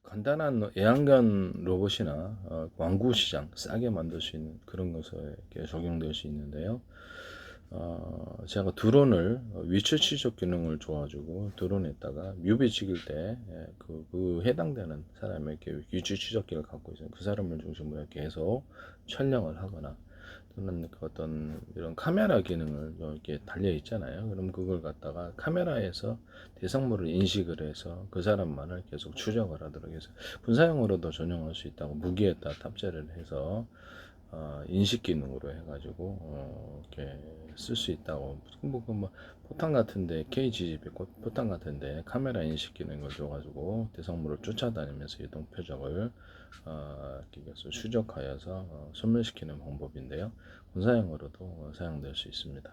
간단한 애완견 로봇이나 완구 시장 싸게 만들 수 있는 그런 것에 적용될 수 있는데요. 제가 드론을 위치 추적 기능을 줘가지고 드론에다가 뮤비 찍을 때 그 해당되는 사람에게 위치 추적기를 갖고 있어요. 그 사람을 중심으로 계속 촬영을 하거나 또는 그 어떤 이런 카메라 기능을 이렇게 달려 있잖아요. 그럼 그걸 갖다가 카메라에서 대상물을 인식을 해서 그 사람만을 계속 추적을 하도록 해서 군사용으로도 전용할 수 있다고 무기에다 탑재를 해서 인식 기능으로 해가지고 이렇게 쓸 수 있다고. 뭐 포탄 같은데 KGB 포탄 같은데 카메라 인식 기능을 줘가지고 대상물을 쫓아다니면서 이동 표적을 기계에서 추적하여서 소멸시키는 방법인데요. 군사용으로도 사용될 수 있습니다.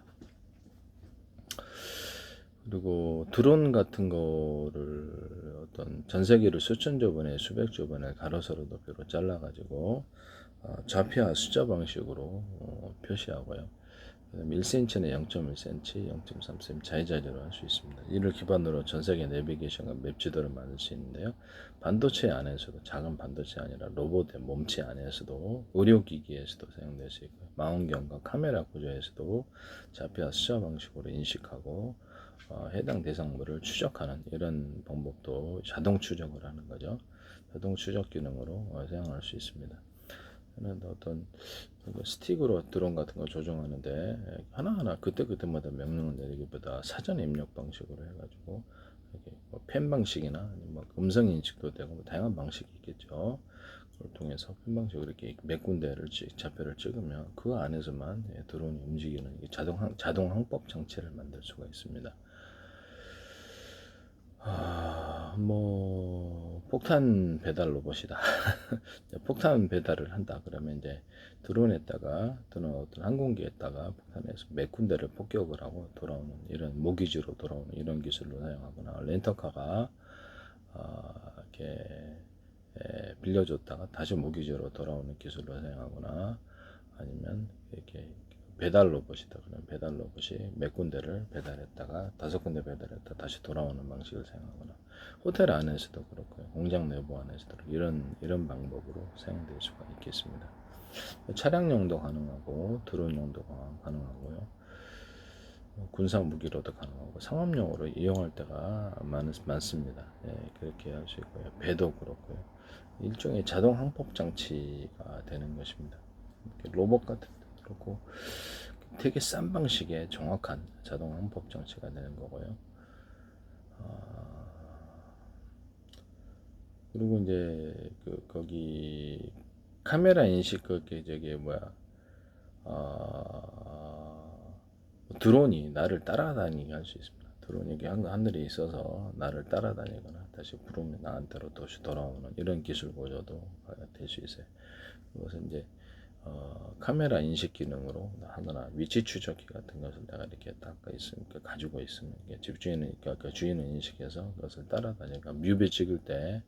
그리고 드론 같은 거를 어떤 전 세계를 수천 조 번에 수백 조 번에 가로세로 높이로 잘라가지고 좌표와 숫자 방식으로 표시하고요. 1cm는 0.1cm, 0.3cm 자유자재로 할 수 있습니다. 이를 기반으로 전 세계 내비게이션과 맵 지도를 만들 수 있는데요. 반도체 안에서도 작은 반도체 아니라 로봇의 몸체 안에서도 의료기기에서도 사용될 수 있고요. 망원경과 카메라 구조에서도 좌표와 숫자 방식으로 인식하고 해당 대상물을 추적하는 이런 방법도 자동 추적을 하는 거죠. 자동 추적 기능으로 사용할 수 있습니다. 어떤 스틱으로 드론 같은 거 조정하는데 하나하나 그때그때마다 명령을 내리기보다 사전 입력 방식으로 해가지고 펜 방식이나 뭐 음성 인식도 되고 뭐 다양한 방식이 있겠죠. 그걸 통해서 펜 방식으로 이렇게 몇 군데를 좌표를 찍으면 그 안에서만 드론이 움직이는 자동 항법 장치를 만들 수가 있습니다. 뭐 폭탄 배달 로봇이다. 폭탄 배달을 한다 그러면 이제 드론에다가 또는 어떤 항공기에다가 폭탄에서 몇 군데를 폭격을 하고 돌아오는 이런 모기지로 돌아오는 이런 기술로 사용하거나 렌터카가 이렇게 빌려줬다가 다시 모기지로 돌아오는 기술로 사용하거나 아니면 이렇게 배달 로봇이다. 그러면 배달 로봇이 몇 군데를 배달했다가 5군데 배달했다 다시 돌아오는 방식을 사용하거나 호텔 안에서도 그렇고요. 공장 내부 안에서도 이런 방법으로 사용될 수가 있겠습니다. 차량용도 가능하고 드론용도 가능하고요. 군사 무기로도 가능하고 상업용으로 이용할 때가 많습니다. 그렇게 할 수 있고요. 배도 그렇고요. 일종의 자동 항법 장치가 되는 것입니다. 로봇 같은 데 그렇고 되게 싼 방식의 정확한 자동 항법 장치가 되는 거고요. 그리고 이제 거기 카메라 인식 저기 뭐야 드론이 나를 따라다니게 할 수 있습니다. 드론이 이게 하늘에 있어서 나를 따라다니거나 다시 부르면 나한테로 다시 돌아오는 이런 기술 보조도 될 수 있어요. 그것은 이제 카메라 인식 기능으로 하거나 위치 추적기 같은 것을 내가 이렇게 딱 있으니까 가지고 있으면 집주인은 그러니까 주인을 인식해서 그것을 따라다니까 뮤비 찍을 때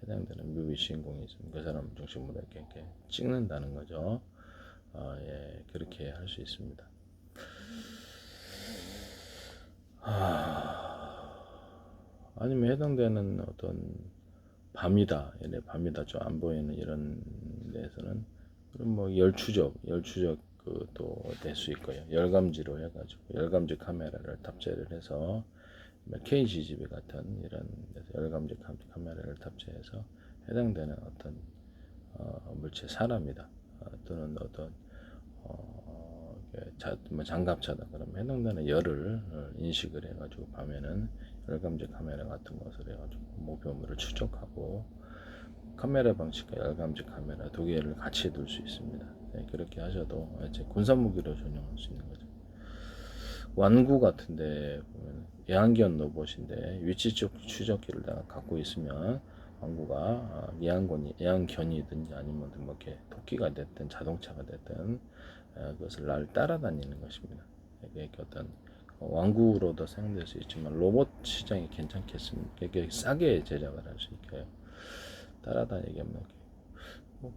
해당되는 뮤비 주인공이 있으면 그 사람 중심으로 이렇게 찍는다는 거죠. 그렇게 할 수 있습니다. 아니면 해당되는 어떤 밤이다 좀 안 보이는 이런 데서는 그럼 뭐 열추적 그도 될 수 있고요. 열감지로 해가지고 열감지 카메라를 탑재를 해서 KGB 같은 이런 데서 열감지 카메라를 탑재해서 해당되는 어떤 물체 사람이다 또는 어떤 뭐 장갑차다 그러면 해당되는 열을 인식을 해가지고 밤에는 열감지 카메라 같은 것을 해가지고 목표물을 추적하고 카메라 방식과 열감지 카메라 두 개를 같이 둘 수 있습니다. 그렇게 하셔도 이제 군사무기로 전용할 수 있는 거죠. 완구 같은데 보면 애완견 로봇인데 위치 추적기를 다 갖고 있으면 완구가 애완견이든지 아니면 뭐 이렇게 토끼가 됐든 자동차가 됐든 그것을 날 따라다니는 것입니다. 이게 어떤 완구로도 사용될 수 있지만 로봇 시장이 괜찮겠습니다. 이게 싸게 제작을 할 수 있고요. 따라다니게 하면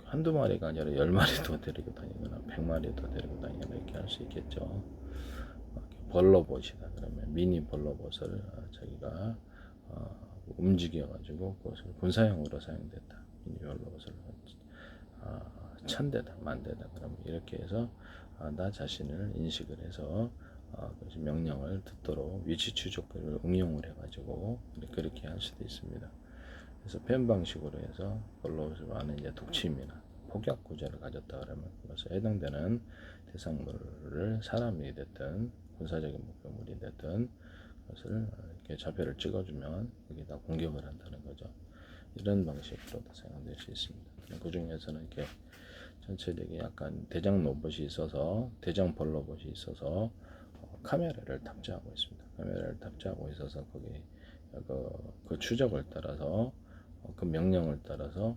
한두 마리가 아니라 10마리도 데리고 다니거나 100마리도 데리고 다니거나 이렇게 할 수 있겠죠. 벌로봇이다 그러면 미니 벌로봇을 자기가 움직여가지고 그것을 군사용으로 사용됐다. 이걸로것을 1000대다, 10,000대다. 그럼 이렇게 해서 나 자신을 인식을 해서 명령을 듣도록 위치 추적을 응용을 해가지고 그렇게 할 수도 있습니다. 그래서 펜 방식으로 해서 그걸로 많은 이제 독침이나 폭약 구조를 가졌다 그러면 그것에 해당되는 대상물을 사람이 됐든 군사적인 목표물이 됐든 그것을 이렇게 좌표를 찍어주면 여기다 공격을 한다는 거죠. 이런 방식으로도 사용될 수 있습니다. 그 중에서는 이렇게 전체적인 약간 대장 로봇이 있어서 대장 벌 로봇이 있어서 카메라를 탑재하고 있습니다. 카메라를 탑재하고 있어서 거기 그 추적을 따라서 그 명령을 따라서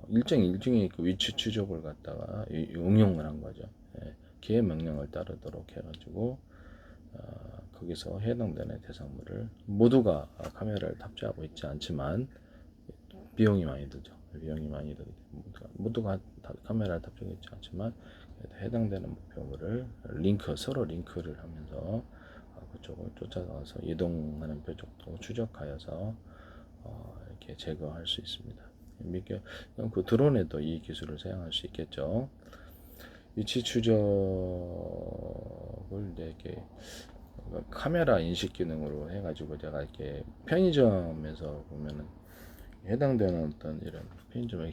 일정의 그 위치 추적을 갖다가 응용을 한 거죠. 예, 기의 명령을 따르도록 해가지고 거기서 해당되는 대상물을 모두가 카메라를 탑재하고 있지 않지만 비용이 많이 들죠. 비용이 많이 들기 때문에 모두가 카메라를 탑재하고 있지 않지만 해당되는 목표물을 서로 링크를 하면서 그쪽을 쫓아가서 이동하는 표적도 추적하여서 이렇게 제거할 수 있습니다. 그 드론에도 이 기술을 사용할 수 있겠죠. 위치 추적을 이렇게 카메라 인식 기능으로 해가지고 제가 이렇게 편의점에서 보면은 해당되는 어떤 이런 편의점에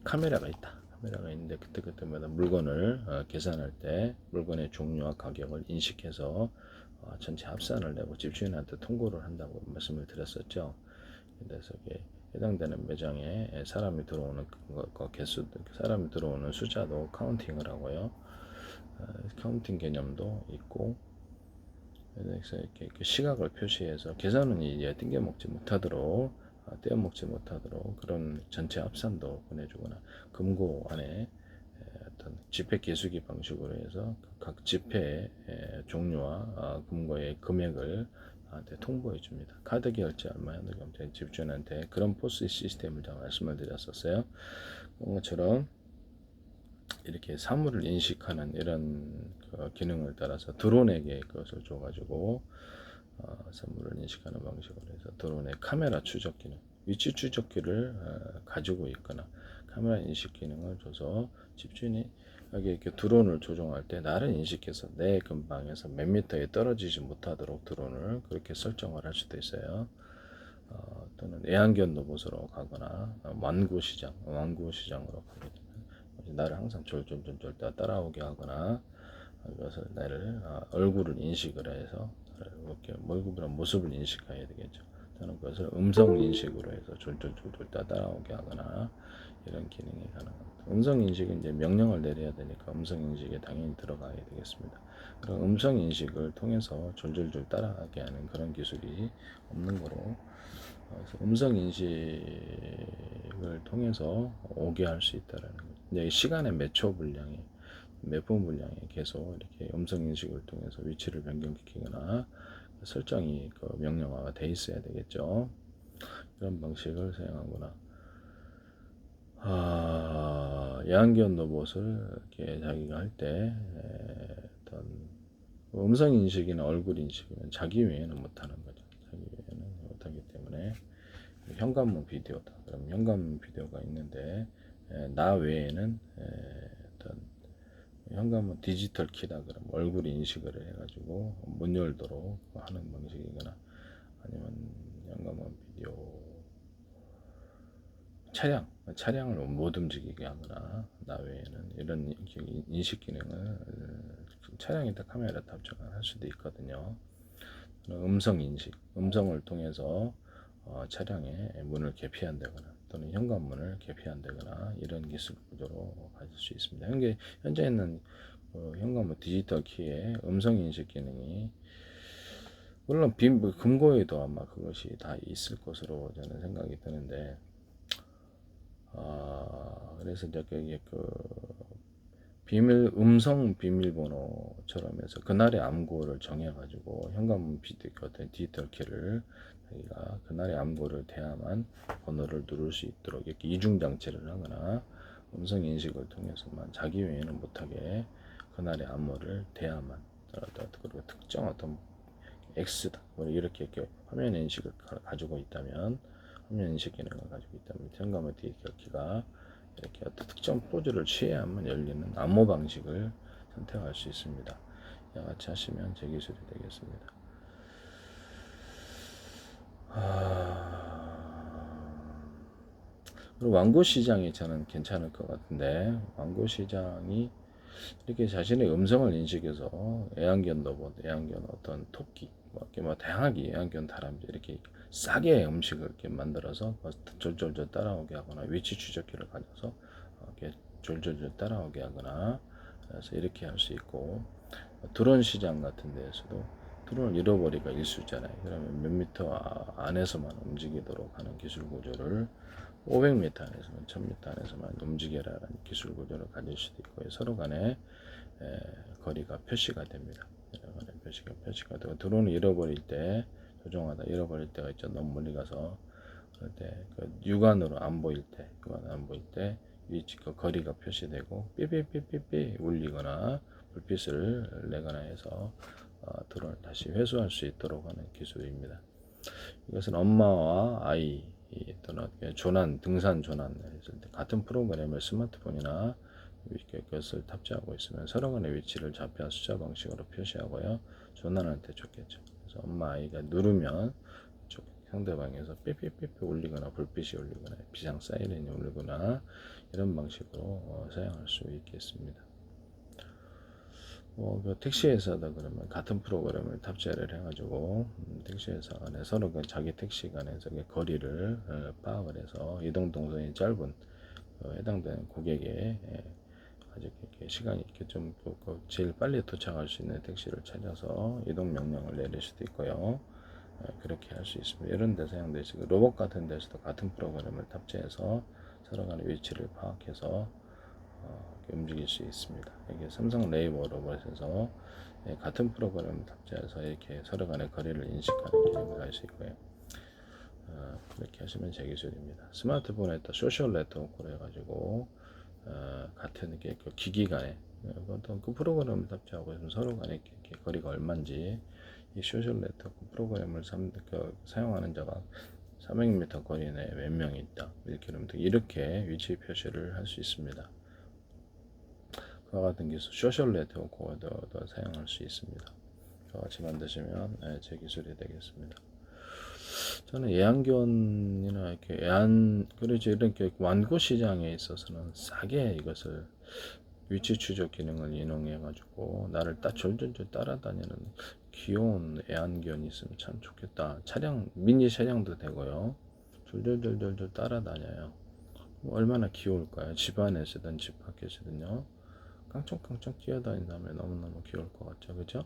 카메라가 있다. 카메라가 있는데 그때마다 물건을 계산할 때 물건의 종류와 가격을 인식해서 전체 합산을 내고 집주인한테 통보를 한다고 말씀을 드렸었죠. 그래서 이게 해당되는 매장에 사람이 들어오는 개수, 사람이 들어오는 숫자도 카운팅을 하고요. 카운팅 개념도 있고, 그래서 이렇게 시각을 표시해서 계산은 이제 띵겨먹지 못하도록, 떼어먹지 못하도록 그런 전체 합산도 보내주거나 금고 안에 어떤 지폐 계수기 방식으로 해서 각 지폐의 종류와 금고의 금액을 나한테 통보해 줍니다. 카드 결제 얼마였는지 집주인한테 그런 포스 시스템을 제가 말씀을 드렸었어요. 그런 것처럼 이렇게 사물을 인식하는 이런 기능을 따라서 드론에게 그것을 줘가지고 사물을 인식하는 방식으로 해서 드론의 카메라 추적 기능, 위치 추적기를 가지고 있거나 카메라 인식 기능을 줘서 집주인이 여기 이렇게 드론을 조종할 때 나를 인식해서 내 근방에서 몇 미터에 떨어지지 못하도록 드론을 그렇게 설정을 할 수도 있어요. 또는 애완견 로봇으로 가거나 완구 시장으로 가게 되면 나를 항상 졸졸졸졸 따라오게 하거나 그것을 나를 얼굴을 인식을 해서 이렇게 얼굴이나 모습을 인식해야 되겠죠. 또는 그것을 음성 인식으로 해서 졸졸졸졸 따라오게 하거나 이런 기능이 가능합니다. 음성 인식은 이제 명령을 내려야 되니까 음성 인식에 당연히 들어가야 되겠습니다. 그런 음성 인식을 통해서 졸졸졸 따라가게 하는 그런 기술이 없는 거로 그래서 음성 인식을 통해서 오게 할 수 있다라는 거죠. 이제 시간의 몇 초 분량에 몇 분 분량에 계속 이렇게 음성 인식을 통해서 위치를 변경시키거나 설정이 그 명령화가 돼 있어야 되겠죠. 이런 방식을 사용하거나 애완견 로봇을 이렇게 자기가 할 때 어떤 음성 인식이나 얼굴 인식은 자기 외에는 못하는 거죠. 자기 외에는 못하기 때문에 현관문 비디오다. 그럼 현관문 비디오가 있는데 나 외에는 어떤 현관문 디지털 키다. 그럼 얼굴 인식을 해가지고 문 열도록 하는 방식이거나 아니면 현관문 비디오 차량을 못 움직이게 하거나 나 외에는 이런 인식 기능을 차량에다 카메라 탑재를 할 수도 있거든요. 음성 인식, 음성을 통해서 차량의 문을 개폐한다거나 또는 현관문을 개폐한다거나 이런 기술 구조로 가질 수 있습니다. 현재는 현관문 디지털 키의 음성 인식 기능이 물론 금고에도 아마 그것이 다 있을 것으로 저는 생각이 드는데 그래서 이제 음성 비밀번호처럼 해서 그날의 암구를 정해가지고 현관문 디지털 키를 자기가 그날의 암구를 대야만 번호를 누를 수 있도록 이렇게 이중 장치를 하거나 음성 인식을 통해서만 자기 외에는 못하게 그날의 암호를 대야만 그리고 특정 어떤 X다 이렇게 화면 인식을 가지고 있다면 화면 인식 기능을 가지고 있다면 현관문 뒤키가 이렇게 어떤 특정 포즈를 취해야만 열리는 암호 방식을 선택할 수 있습니다. 이와 같이 하시면 제 기술이 되겠습니다. 그리고 완구 시장이 저는 괜찮을 것 같은데, 완구 시장이 이렇게 자신의 음성을 인식해서 애완견 로봇, 애완견 어떤 토끼, 뭐 다양하게 애완견 다람쥐 이렇게 싸게 음식을 이렇게 만들어서 졸졸졸 따라오게 하거나 위치 추적기를 가져서 이렇게 졸졸졸 따라오게 하거나, 그래서 이렇게 할 수 있고, 드론 시장 같은 데에서도 드론을 잃어버리가 일수잖아요. 그러면 몇 미터 안에서만 움직이도록 하는 기술 구조를 500m 안에서만 1000m 안에서만 움직여라라는 기술 구조를 가질 수도 있고요. 서로 간에 거리가 표시가 됩니다. 서로 간에 표시가 되고, 드론을 잃어버릴 때 조종하다 잃어버릴 때가 있죠. 너무 멀리 가서 그럴 때 육안으로 안 보일 때 위치 거리가 표시되고 삐삐삐삐삐 울리거나 불빛을 내거나 해서 드론을 다시 회수할 수 있도록 하는 기술입니다. 이것은 엄마와 아이 또는 등산 조난 했을 때 같은 프로그램을 스마트폰이나 이것을 탑재하고 있으면 서로 간의 위치를 좌표와 숫자 방식으로 표시하고요. 조난한테 좋겠죠. 그래서 엄마 아이가 누르면 상대방에서 삐삐삐삐 울리거나 불빛이 울리거나 비상 사이렌이 울리거나 이런 방식으로 사용할 수 있겠습니다. 그 택시회사다 그러면 같은 프로그램을 탑재를 해가지고 택시회사 간에 서로 자기 택시 간에 거리를 파악을 해서 이동 동선이 짧은 해당되는 고객의 아주 이렇게 시간이 이렇게 좀 제일 빨리 도착할 수 있는 택시를 찾아서 이동 명령을 내릴 수도 있고요. 그렇게 할 수 있습니다. 이런 데 사용되시고 로봇 같은 데서도 같은 프로그램을 탑재해서 서로 간의 위치를 파악해서 움직일 수 있습니다. 이게 삼성 네이버 로봇에서 같은 프로그램을 탑재해서 이렇게 서로 간의 거리를 인식하는 기능을 할 수 있고요. 그렇게 하시면 제 기술입니다. 스마트폰에다 소셜 네트워크로 해가지고 같은 게 기기 간에 어떤 그 프로그램을 탑재하고 있으면 서로 간에 이렇게 거리가 얼마인지 이 소셜 네트워크 프로그램을 사용하는 자가 300m 거리 내에 몇 명이 있다, 1km 이렇게 위치 표시를 할 수 있습니다. 그와 같은 기술 소셜 네트워크도 사용할 수 있습니다. 같이 만드시면 제 기술이 되겠습니다. 저는 애완견이나 이렇게 그렇죠. 이렇게 완구 시장에 있어서는 싸게 이것을 위치 추적 기능을 이용해 가지고 나를 졸졸졸 따라다니는 귀여운 애완견이 있으면 참 좋겠다. 미니 차량도 되고요. 졸졸졸졸 따라다녀요. 얼마나 귀여울까요? 집 안에서든 집 밖에서든요. 깡총깡총 뛰어다닌다면 너무너무 귀여울 것 같죠, 그죠?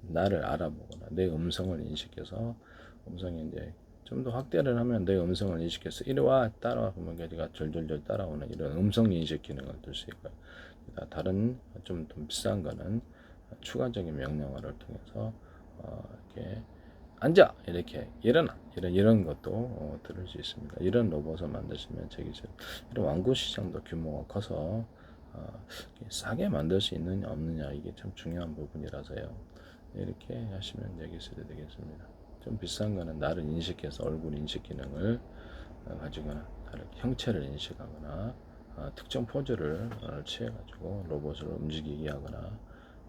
나를 알아보거나 내 음성을 인식해서 음성이 이제 좀 더 확대를 하면 내 음성을 인식해서 이리 와 따라와 보면 걔가 절절절 따라오는 이런 음성 인식 기능을 둘 수 있고요. 다른 좀 비싼 거는 추가적인 명령어를 통해서 이렇게 앉아 이렇게 일어나 이런 것도 들을 수 있습니다. 이런 로봇을 만드시면 제기죠. 이런 완구 시장도 규모가 커서 싸게 만들 수 있느냐 없느냐 이게 참 중요한 부분이라서요. 이렇게 하시면 기술이 되겠습니다. 좀 비싼 거는 나를 인식해서 얼굴 인식 기능을 가지거나 다른 형체를 인식하거나 특정 포즈를 취해가지고 로봇을 움직이게 하거나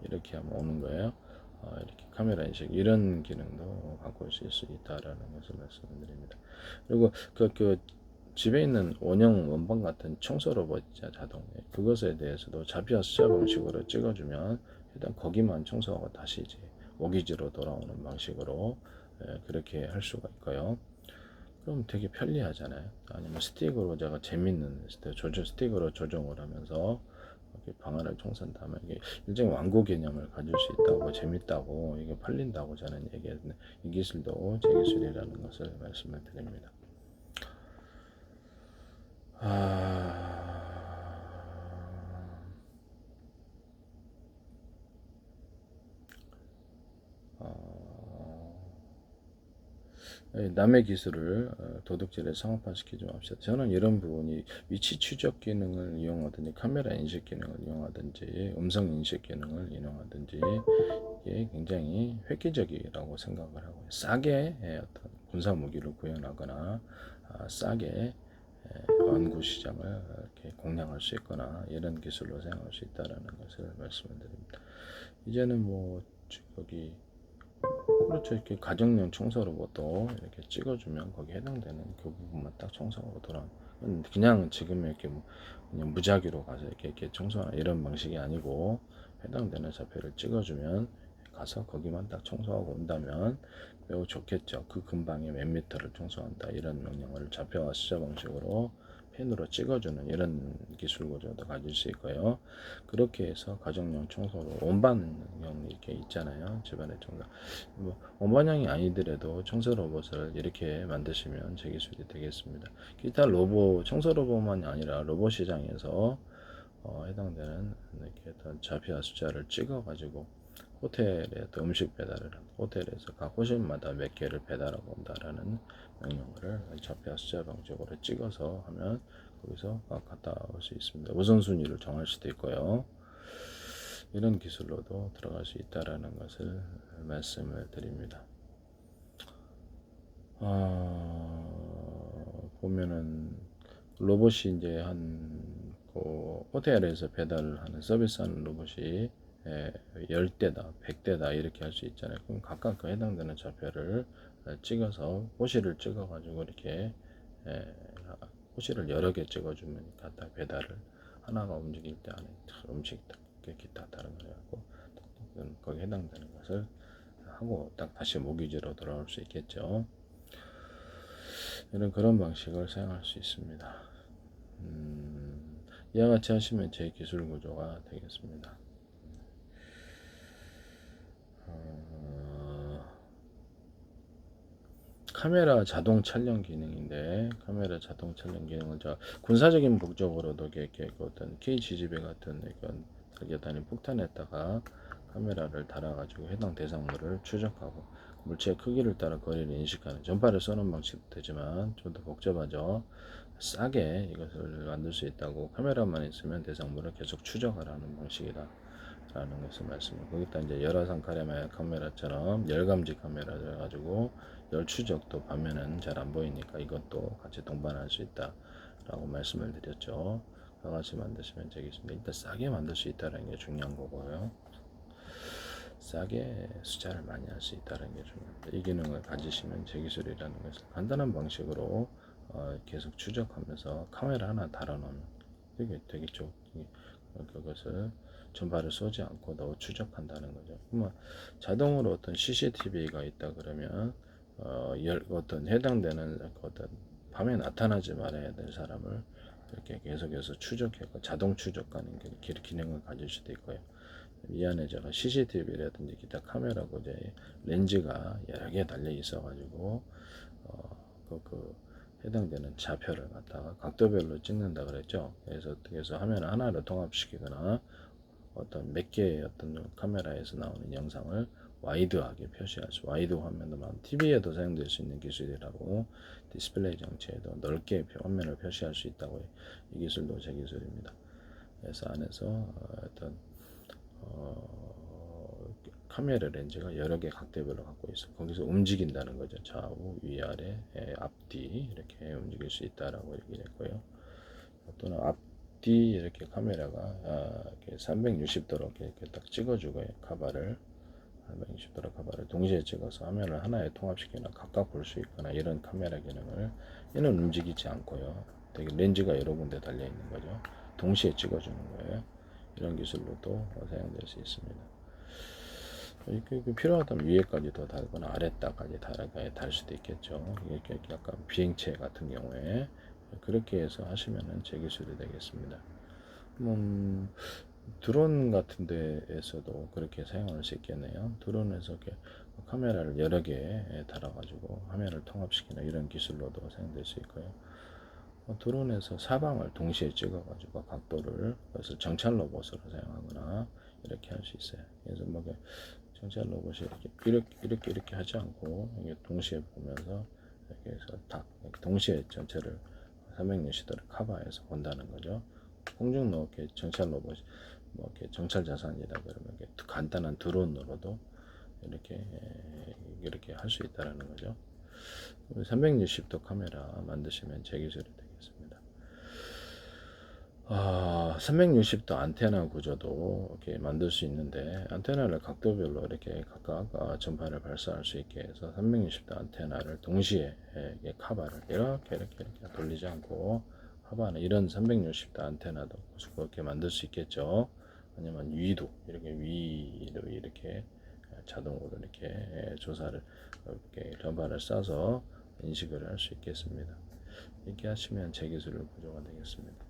이렇게 하면 오는 거예요. 이렇게 카메라 인식 이런 기능도 갖고 있을 수 있다라는 것을 말씀드립니다. 그리고 집에 있는 원형 원방 같은 청소 로봇 자동 그것에 대해서도 좌표와 숫자 방식으로 찍어주면 일단 거기만 청소하고 다시 이제 오기지로 돌아오는 방식으로 그렇게 할 수가 있고요. 그럼 되게 편리하잖아요. 아니면 스틱으로 제가 재밌는 스틱으로 조정을 하면서 이렇게 방안을 청소한 다음에 이게 일종의 완구 개념을 가질 수 있다고 재밌다고 이게 팔린다고 저는 얘기했는데 이 기술도 제 기술이라는 것을 말씀을 드립니다. 남의 기술을 도둑질에 상업화시키지 맙시다. 저는 이런 부분이 위치 추적 기능을 이용하든지 카메라 인식 기능을 이용하든지 음성 인식 기능을 이용하든지 이게 굉장히 획기적이라고 생각을 하고 싸게 어떤 군사 무기를 구현하거나 싸게 완구 시장을 이렇게 공략할 수 있거나 이런 기술로 사용할 수 있다라는 것을 말씀을 드립니다. 이제는 뭐 여기 그렇죠. 이렇게 가정용 청소 로봇도 이렇게 찍어주면 거기에 해당되는 그 부분만 딱 청소하고 돌아. 그냥 지금 이렇게 뭐 그냥 무작위로 가서 이렇게 청소하나 이런 방식이 아니고 해당되는 좌표를 찍어주면 가서 거기만 딱 청소하고 온다면 매우 좋겠죠. 그 근방에 몇 미터를 청소한다 이런 명령을 좌표와 숫자 방식으로 펜으로 찍어주는 이런 기술 구조도 가질 수 있고요. 그렇게 해서 가정용 청소로 원반형 이렇게 있잖아요. 집안의 청소. 뭐 원반형이 아니더라도 청소 로봇을 이렇게 만드시면 제 기술이 되겠습니다. 기타 로봇 청소 로봇만이 아니라 로봇 시장에서 해당되는 이렇게 어떤 좌표와 숫자를 찍어 가지고 호텔에 또 음식 배달을 하고 호텔에서 각 호실마다 몇 개를 배달하고 온다라는 명령어를 좌표와 숫자 방식으로 찍어서 하면 거기서 갔다 올 수 있습니다. 우선순위를 정할 수도 있고요. 이런 기술로도 들어갈 수 있다라는 것을 말씀을 드립니다. 보면은 로봇이 이제 그 호텔에서 배달을 하는 서비스하는 로봇이 10대다, 100대다 이렇게 할 수 있잖아요. 그럼 각각 그 해당되는 좌표를 찍어서 호실을 찍어 가지고 이렇게 호실을 여러 개 찍어주면 갖다 배달을 하나가 움직일 때 안에 음식이 기타 다른 거 해갖고 거기 해당되는 것을 하고 딱 다시 모기지로 돌아올 수 있겠죠. 이런 그런 방식을 사용할 수 있습니다. 이와 같이 하시면 제 기술 구조가 되겠습니다. 카메라 자동 촬영 기능인데 카메라 자동 촬영 기능을 군사적인 목적으로도 이렇게 어떤 KGB 같은 이런 달겨다니는 폭탄에다가 카메라를 달아가지고 해당 대상물을 추적하고 물체의 크기를 따라 거리를 인식하는 전파를 쏘는 방식도 되지만 좀 더 복잡하죠. 싸게 이것을 만들 수 있다고 카메라만 있으면 대상물을 계속 추적하라는 방식이다. 라는 것을 말씀을 거기다 이제 열화상 카메라처럼 열감지 카메라를 가지고 열 추적도 반면은 잘 안 보이니까 이것도 같이 동반할 수 있다 라고 말씀을 드렸죠. 같이 만드시면 되겠습니다. 일단 싸게 만들 수 있다는 게 중요한 거고요. 싸게 숫자를 많이 할 수 있다는 게 중요합니다. 이 기능을 가지시면 제 기술이라는 것을 간단한 방식으로 계속 추적하면서 카메라 하나 달아놓으면 되겠죠. 그것을 전파를 쏘지 않고도 추적한다는 거죠. 그러면 자동으로 어떤 CCTV가 있다 그러면 어떤 해당되는 어떤 밤에 나타나지 말아야 될 사람을 이렇게 계속해서 추적해서 자동 추적하는 기능을 가질 수도 있고요. 이 안에 제가 CCTV라든지 기타 카메라고 이제 렌즈가 여러 개 달려 있어가지고 해당되는 좌표를 갖다가 각도별로 찍는다 그랬죠. 그래서 어떻게 해서 화면을 하나로 통합시키거나 어떤 몇 개의 어떤 카메라에서 나오는 영상을 와이드하게 표시할 수, 와이드 화면도 TV에도 사용될 수 있는 기술이라고 디스플레이 장치에도 넓게 화면을 표시할 수 있다고 이 기술도 제 기술입니다. 그래서 안에서 어떤 카메라 렌즈가 여러 개 각도별로 갖고 있어. 거기서 움직인다는 거죠. 좌우, 위아래, 앞뒤 이렇게 움직일 수 있다라고 얘기를 했고요. 또는 앞뒤 이렇게 카메라가 이렇게 360도로 이렇게 딱 찍어주고요. 카바를 360도로 카바를 동시에 찍어서 화면을 하나에 통합시키거나 각각 볼 수 있거나 이런 카메라 기능을 얘는 움직이지 않고요. 되게 렌즈가 여러 군데 달려 있는 거죠. 동시에 찍어주는 거예요. 이런 기술로도 사용될 수 있습니다. 필요하다면 위에까지 더 달거나 아래따까지 달 수도 있겠죠. 이렇게 약간 비행체 같은 경우에 그렇게 해서 하시면은 제 기술이 되겠습니다. 드론 같은 데에서도 그렇게 사용할 수 있겠네요. 드론에서 이렇게 카메라를 여러 개 달아가지고 화면을 통합시키는 이런 기술로도 사용될 수 있고요. 드론에서 사방을 동시에 찍어가지고 각도를 그래서 정찰 로봇으로 사용하거나 이렇게 할 수 있어요. 그래서 뭐 정찰 로봇이 이렇게 하지 않고 이게 동시에 보면서 이렇게 해서 다 동시에 전체를 360도를 커버해서 본다는 거죠. 공중 이렇게 정찰 로봇 뭐 이렇게 정찰 자산이라 그러면 간단한 드론으로도 이렇게 할 수 있다라는 거죠. 360도 카메라 만드시면 제 기술이 되겠습니다. 360도 안테나 구조도 이렇게 만들 수 있는데, 안테나를 각도별로 이렇게 각각 전파를 발사할 수 있게 해서 360도 안테나를 동시에 카바를 이렇게 돌리지 않고 카바는 이런 360도 안테나도 그렇게 만들 수 있겠죠. 아니면 위도 이렇게 위로 이렇게 자동으로 이렇게 조사를 이렇게 전파를 쏴서 인식을 할 수 있겠습니다. 이렇게 하시면 제 기술 구조가 되겠습니다.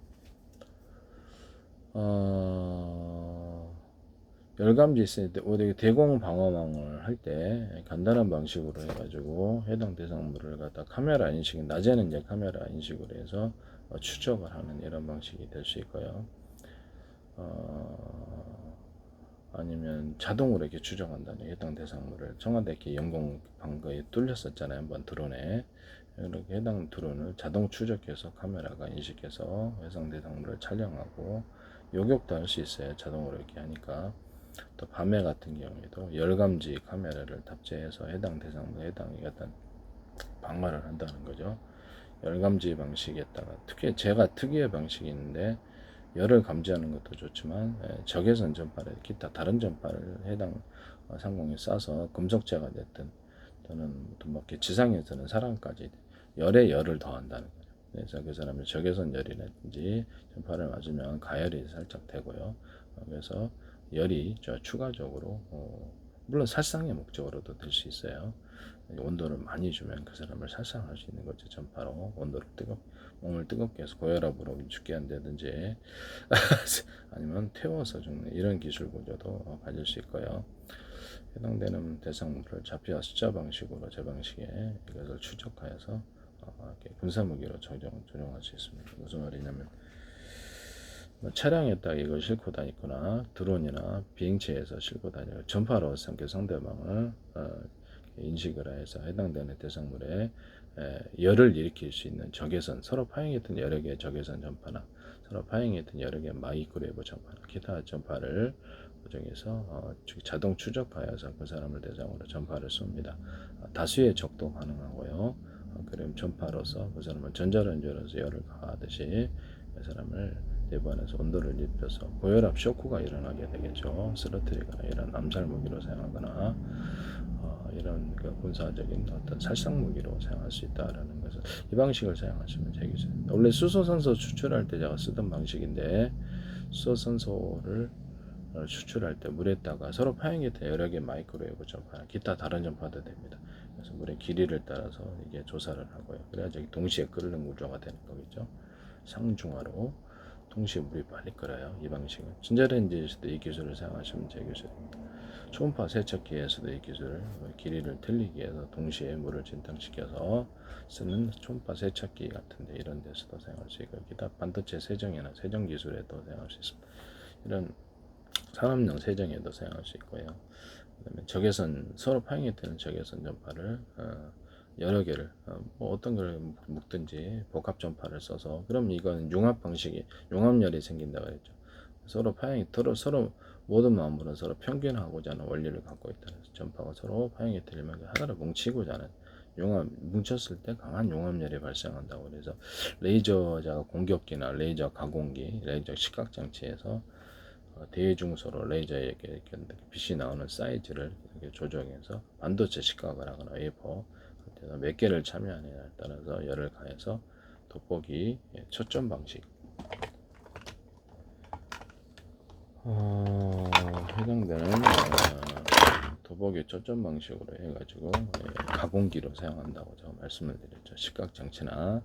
열감지 있을 때 우리 대공 방어망을 할 때 간단한 방식으로 해가지고 해당 대상물을 갖다 카메라 인식, 낮에는 이제 카메라 인식으로 해서 추적을 하는 이런 방식이 될 수 있고요. 아니면 자동으로 이렇게 추적한다는 해당 대상물을 청와대 이렇게 연공 방거에 뚫렸었잖아요, 한번 드론에. 이렇게 해당 드론을 자동 추적해서 카메라가 인식해서 해당 대상물을 촬영하고 요격도 할 수 있어요, 자동으로 이렇게 하니까. 또 밤에 같은 경우에도 열감지 카메라를 탑재해서 해당 대상물에 어떤 방어를 한다는 거죠. 열감지 방식에다가 제가 특유의 방식이 있는데, 열을 감지하는 것도 좋지만 적외선 전파를 기타 다른 전파를 해당 상공에 쏴서 금속재가 됐든 또는 뭐 지상에서는 사람까지 열을 더한다는 거죠. 그래서 그 사람이 적외선 열이라든지 전파를 맞으면 가열이 살짝 되고요. 그래서 열이 추가적으로 물론 살상의 목적으로도 될 수 있어요. 온도를 많이 주면 그 사람을 살상할 수 있는 거죠. 전파로 온도를 몸을 뜨겁게 해서 고혈압으로 죽게 한다든지 아니면 태워서 죽는 이런 기술 구조도 가질 수 있고요. 해당되는 대상물을 좌표와 숫자 방식으로 제 방식에 이것을 추적하여서 군사무기로 조종할 수 있습니다. 무슨 말이냐면 차량에다가 이걸 싣고 다니거나 드론이나 비행체에서 싣고 다니고 전파로 상대방을 인식을 해서 해당되는 대상물에 열을 일으킬 수 있는 적외선, 서로 파행했던 여러 개의 적외선 전파나 서로 파행했던 여러 개의 마이크로웨이브 전파나 기타 전파를 고정해서 자동 추적하여서 그 사람을 대상으로 전파를 쏩니다. 다수의 적도 가능하고요. 그럼 전파로서 그 사람을 전자레인지로서 열을 가하듯이 그 사람을 대부분에서 온도를 입혀서 고혈압 쇼크가 일어나게 되겠죠. 쓰러뜨리거나 이런 암살 무기로 사용하거나 이런 군사적인 어떤 살상 무기로 사용할 수 있다라는 것을 이 방식을 사용하시면 되겠죠. 원래 수소선소 추출할 때 제가 쓰던 방식인데, 수소선소를 추출할 때 물에다가 서로 파행했던 여러 개의 마이크로웨이브 전파나 기타 다른 전파도 됩니다. 그래서 물의 길이를 따라서 이게 조사를 하고요. 그래야지 동시에 끓는 구조가 되는 거겠죠. 상중하로 동시에 물이 빨리 끓어요. 이 방식은 전자레인지에서도 이 기술을 사용하시면 제 기술입니다. 초음파 세척기에서도 이 기술을 길이를 틀리기 위해서 동시에 물을 진탕시켜서 쓰는 초음파 세척기 같은데 이런 데서도 사용할 수 있고, 기타 반도체 세정이나 세정 기술에도 사용할 수 있습니다. 이런 산업용 세정에도 사용할 수 있고요. 그다음에 적외선, 서로 파행했다는 적외선 전파를 여러 개를 뭐 어떤 걸 묶든지 복합 전파를 써서, 그럼 이건 융합 방식이 융합열이 생긴다고 했죠. 서로 파행이 서로 모든 마음으로 서로 평균하고자 하는 원리를 갖고 있다는 전파가 서로 파행이 틀리면 하나로 뭉치고자 하는 뭉쳤을 때 강한 융합열이 발생한다고. 그래서 레이저 공격기나 레이저 가공기, 레이저 시각장치에서 대중소로 레이저에 이렇게 빛이 나오는 사이즈를 이렇게 조정해서 반도체 시각을 하거나 웨이퍼 몇 개를 참여하느냐에 따라서 열을 가해서 돋보기 초점 방식 해당되는 돋보기 초점 방식으로 해가지고 가공기로 사용한다고 제가 말씀을 드렸죠. 시각장치나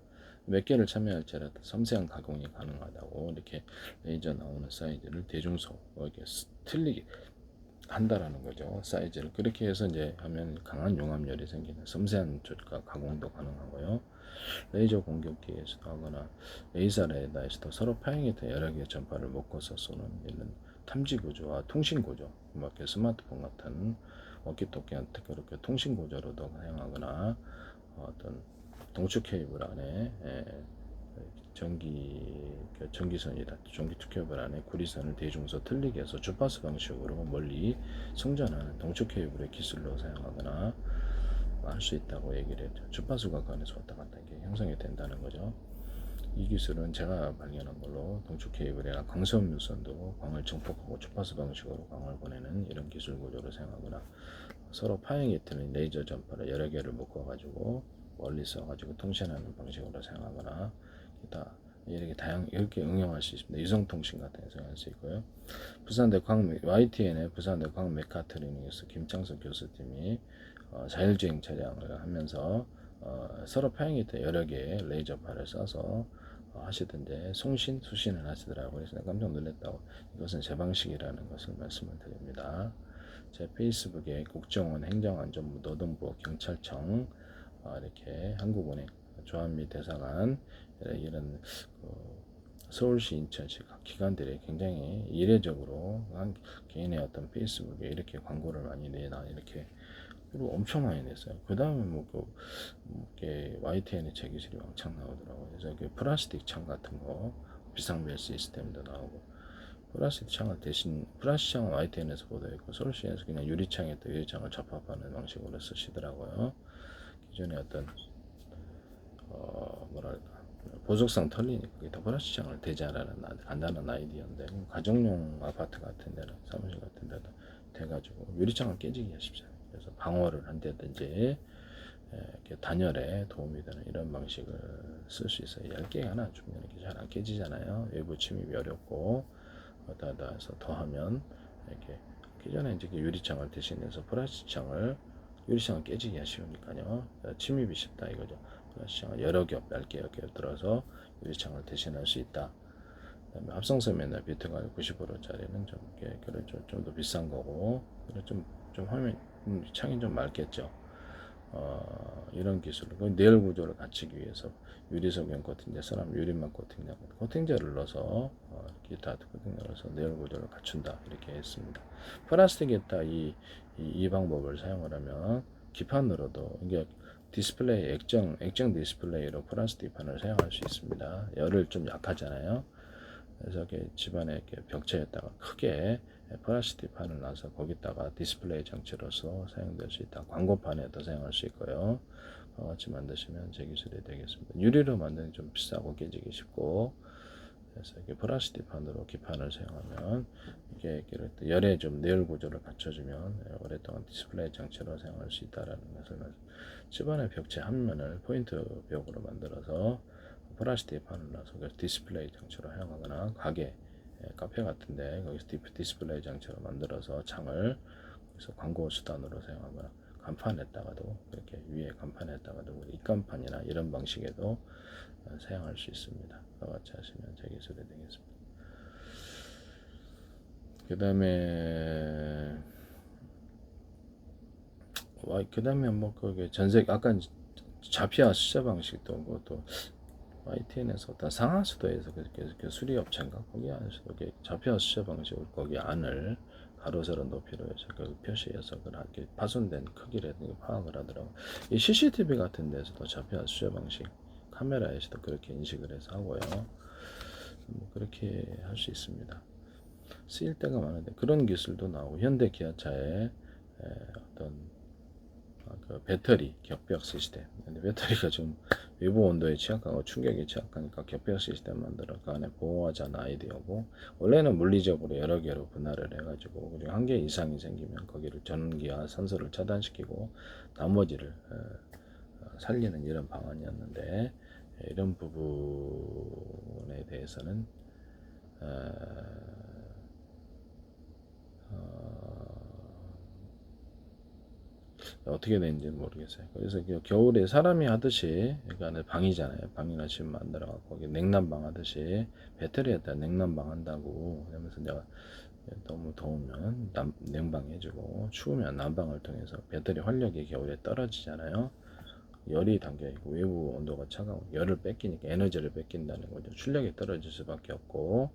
몇 개를 참여할지라도 섬세한 가공이 가능하다고 이렇게 레이저 나오는 사이즈를 대중소 이렇게 틀리게 한다라는 거죠. 사이즈를 그렇게 해서 이제 하면 강한 융합열이 생기는 섬세한 가공도 가능하고요. 레이저 공격기에서도 하거나 레이저레이더에서도 서로 파행했던 여러 개의 전파를 묶어서 쏘는 이런 탐지 구조와 통신 구조, 뭐 이렇게 스마트폰 같은 워키토키 같은 그렇게 통신 구조로도 사용하거나 어떤 동축 케이블 안에 전기선이다 전기축 케이블 안에 구리선을 대중소 틀리게 해서 주파수 방식으로 멀리 송전하는 동축 케이블의 기술로 사용하거나 할 수 있다고 얘기를 했죠. 주파수가 그 안에서 왔다 갔다 이렇게 형성이 된다는 거죠. 이 기술은 제가 발견한 걸로 동축 케이블이나 광선 무선도 광을 증폭하고 주파수 방식으로 광을 보내는 이런 기술 구조를 사용하거나, 서로 파형이 트는 레이저 전파를 여러 개를 묶어가지고 멀리서 가지고 통신하는 방식으로 사용하거나 기타 이렇게 응용할 수 있습니다. 유성통신 같은 데 사용할 수 있고요. 부산대 YTN의 부산대 광 메카트로닉에서 김창석 교수님이 자율주행 차량을 하면서 서로 파형이 트 여러 개의 레이저파를 쏴서 하시던데 송신, 수신을 하시더라고요. 그래서 깜짝 놀랐다고. 이것은 제 방식이라는 것을 말씀을 드립니다. 제 페이스북에 국정원, 행정안전부, 노동부, 경찰청, 이렇게 한국은행, 조한미 대사관, 이런 서울시, 인천시 각 기관들이 굉장히 이례적으로 개인의 어떤 페이스북에 이렇게 광고를 많이 내나 이렇게 그리고 엄청 많이 냈어요. 그 다음에 YTN의 제기술이 왕창 나오더라고요. 그래서 그 플라스틱 창 같은 거 비상벨 시스템도 나오고, 플라스틱 창을 대신 플라스틱 창은 YTN에서 보도했고 서울시에서 그냥 유리창에 또 유리창을 접합하는 방식으로 쓰시더라고요. 기존에 어떤 뭐랄까 보석상 털리니까 거기다 플라스틱 창을 대자라는 간단한 아이디어인데, 가정용 아파트 같은 데는 사무실 같은 데도 돼가지고 유리창을 깨지기 쉽잖아요. 그래서 방어를 한다든지 이렇게 단열에 도움이 되는 이런 방식을 쓸 수 있어요. 얇게 하나 주면 이렇게 잘 안 깨지잖아요. 외부 침입이 어렵고 해서 더하면 이렇게 기존에 이제 유리창을 대신해서 플라스틱 창을 유리창을 깨지기 쉬우니까요. 침입이 쉽다 이거죠. 플라스틱 창을 여러 겹 얇게 이렇게 들어서 유리창을 대신할 수 있다. 그다음에 합성섬유나 비트가 90%짜리는 좀 더 비싼 거고, 좀 화면 창이 좀 맑겠죠. 이런 기술, 내열 구조를 갖추기 위해서 유리석용 코팅제, 사람 유리막 코팅제, 코팅제를 넣어서 기타 코팅제를 넣어서 내열 구조를 갖춘다 이렇게 했습니다. 플라스틱에다 이 방법을 사용을 하면 기판으로도 이게 디스플레이 액정 디스플레이로 플라스틱 판을 사용할 수 있습니다. 열을 좀 약하잖아요. 그래서 이렇게 집안에 이렇게 벽체에다가 크게 플라스틱 판을 놔서 거기다가 디스플레이 장치로서 사용될 수 있다. 광고판에도 사용할 수 있고요. 같이 만드시면 제 기술이 되겠습니다. 유리로 만드는 좀 비싸고 깨지기 쉽고, 그래서 이렇게 플라스틱 판으로 기판을 사용하면 이게 열의 좀 내열 구조를 갖춰주면 오랫동안 디스플레이 장치로 사용할 수 있다라는 것을 집안의 벽체 한 면을 포인트 벽으로 만들어서 플라스틱 판을 놔서 디스플레이 장치로 사용하거나 가게, 카페 같은데 거기서 디스플레이 장치로 만들어서 창을 그래서 광고 수단으로 사용하거나, 간판에다가도 이렇게 위에 간판에다가도 입간판이나 이런 방식에도 사용할 수 있습니다. 그와 같이 하시면 제 기술이 되겠습니다. 그 다음에 뭐 그게 전색 아까 자피아 수자 방식도 뭐또 YTN에서 어떤 상하수도에서 그 수리업체인가 거기 안에서도 자피아 수자 방식으로 거기 안을 가로세로 높이로 해서 그 표시해서 그렇게 파손된 크기를 파악을 하더라고. 이 CCTV 같은 데서도 자피아 수자 방식 카메라에서도 그렇게 인식을 해서 하고요. 뭐 그렇게 할 수 있습니다. 쓰일 때가 많은데 그런 기술도 나오고, 현대 기아차에 어떤 그 배터리 격벽 시스템, 근데 배터리가 좀 외부 온도에 취약하고 충격에 취약하니까 격벽 시스템 만들어 그 안에 보호하자는 아이디어고, 원래는 물리적으로 여러 개로 분할을 해가지고 그리고 한 개 이상이 생기면 거기를 전기와 산소를 차단시키고 나머지를 살리는 이런 방안이었는데, 이런 부분에 대해서는 어떻게 되는지 모르겠어요. 그래서 겨울에 사람이 하듯이, 그러니까 방이잖아요. 방이나 집 만들어갖고 거기 냉난방 하듯이 배터리에다 냉난방 한다고 하면서 내가 너무 더우면 냉방 해주고 추우면 난방을 통해서 배터리 활력이 겨울에 떨어지잖아요. 열이 담겨있고 외부 온도가 차가워 열을 뺏기니까 에너지를 뺏긴다는 거죠. 출력이 떨어질 수밖에 없고,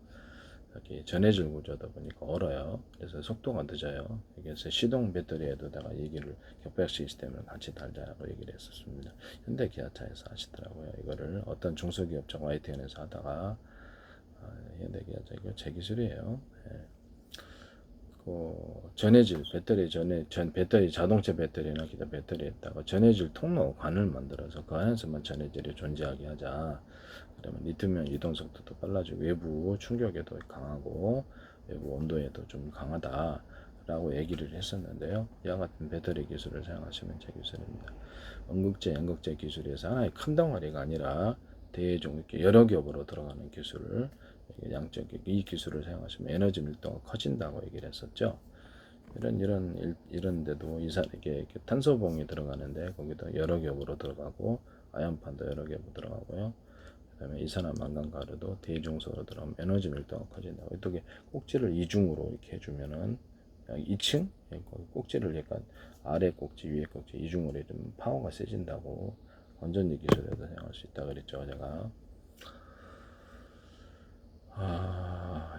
이렇게 전해질 구조다 보니까 얼어요. 그래서 속도가 늦어요. 그래서 시동 배터리에도다가 얘기를 격벽 시스템을 같이 달자고 얘기를 했었습니다. 현대 기아차에서 하시더라고요. 이거를 어떤 중소기업청 YTN에서 하다가 현대 기아차 이거 제 기술이에요. 전해질 배터리 배터리 자동차 배터리나 기타 배터리에다가 전해질 통로 관을 만들어서 그 안에서만 전해질이 존재하게 하자. 그러면 리튬이온 이동 속도도 빨라지고 외부 충격에도 강하고 외부 온도에도 좀 강하다라고 얘기를 했었는데요. 이와 같은 배터리 기술을 사용하시면 제 기술입니다. 음극재, 양극재 기술에서 하나의 큰 덩어리가 아니라 대종 이렇게 여러 겹으로 들어가는 기술, 양쪽 이 기술을 사용하시면 에너지 밀도가 커진다고 얘기를 했었죠. 이런데도 이게 탄소봉이 들어가는데 거기도 여러 겹으로 들어가고 아연판도 여러 겹으로 들어가고요. 그다음에 이산화 망간 가루도 대중소로 들어가면 에너지 밀도가 커진다고. 이쪽에 꼭지를 이중으로 이렇게 해주면은 2층 꼭지를 약간 아래 꼭지 위에 꼭지 이중으로 해주면 파워가 세진다고 건전지 기술에도 사용할 수 있다 그랬죠 제가.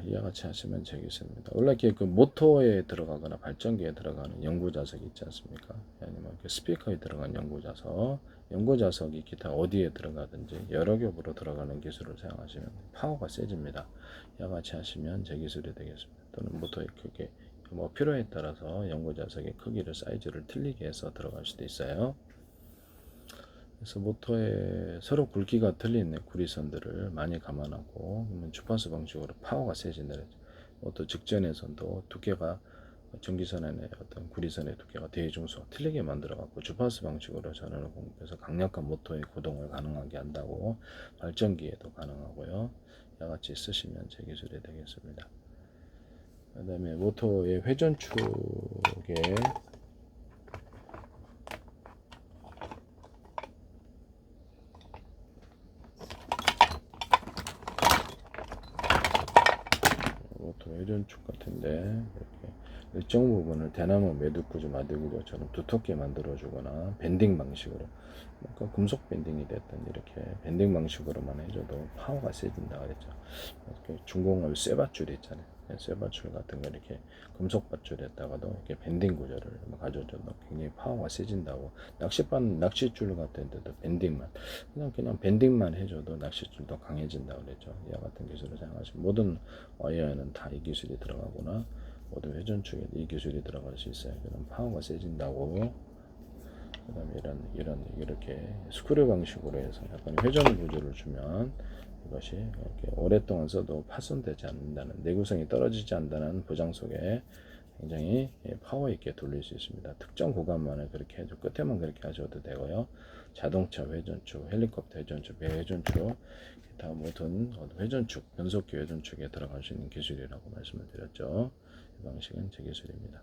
이와 같이 하시면 되겠습니다. 원래 이렇게 그 모터에 들어가거나 발전기에 들어가는 연구 자석이 있지 않습니까? 아니면 그 스피커에 들어간 연구 자석이 기타 어디에 들어가든지 여러 겹으로 들어가는 기술을 사용하시면 파워가 세집니다. 이와 같이 하시면 제 기술이 되겠습니다. 또는 모터의 크기, 뭐 필요에 따라서 연구 자석의 크기를 사이즈를 틀리게 해서 들어갈 수도 있어요. 그래서 모터에 서로 굵기가 틀린 구리선들을 많이 감안하고 주파수 방식으로 파워가 세진다. 모터 직전에선도 두께가 전기선의 어떤 구리선의 두께가 대중소 틀리게 만들어 갖고 주파수 방식으로 전원을 공급해서 강력한 모터의 구동을 가능하게 한다고 발전기에도 가능하고요. 이와 같이 쓰시면 제 기술이 되겠습니다. 그 다음에 모터의 회전축에 회전축 같은데 이렇게 일정 부분을 대나무 매듭구조 마디구조처럼 두텁게 만들어주거나 밴딩 방식으로 그러니까 금속 밴딩이 됐든 이렇게 밴딩 방식으로만 해줘도 파워가 세진다 그랬죠. 이렇게 중공업 쇠밧줄 있잖아요. 쇠밧줄 같은 거 이렇게 금속 밧줄에다가도 이렇게 밴딩 구조를 가져줘도 굉장히 파워가 세진다고. 낚싯줄 같은 데도 밴딩만 그냥 밴딩만 해줘도 낚싯줄도 강해진다 그랬죠. 이와 같은 기술을 사용하시면 모든 와이어에는 다 이 기술이 들어가거나 모든 회전축에 이 기술이 들어갈 수 있어요. 그럼 파워가 세진다고. 그다음에 이렇게 스크류 방식으로 해서 약간 회전 구조를 주면 이것이 이렇게 오랫동안 써도 파손되지 않는다는, 내구성이 떨어지지 않는다는 보장 속에 굉장히 파워 있게 돌릴 수 있습니다. 특정 구간만에 그렇게 해줘, 끝에만 그렇게 하셔도 되고요. 자동차 회전축, 헬리콥터 회전축, 배 회전축, 기타 모든 회전축, 변속기 회전축에 들어갈 수 있는 기술이라고 말씀을 드렸죠. 이 방식은 제 기술입니다.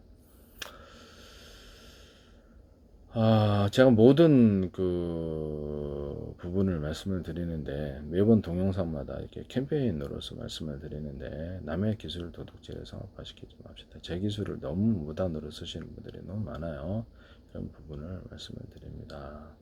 제가 모든 그 부분을 말씀을 드리는데 매번 동영상마다 이렇게 캠페인으로서 말씀을 드리는데 남의 기술 도둑질을 상업화시키지 맙시다. 제 기술을 너무 무단으로 쓰시는 분들이 너무 많아요. 이런 부분을 말씀을 드립니다.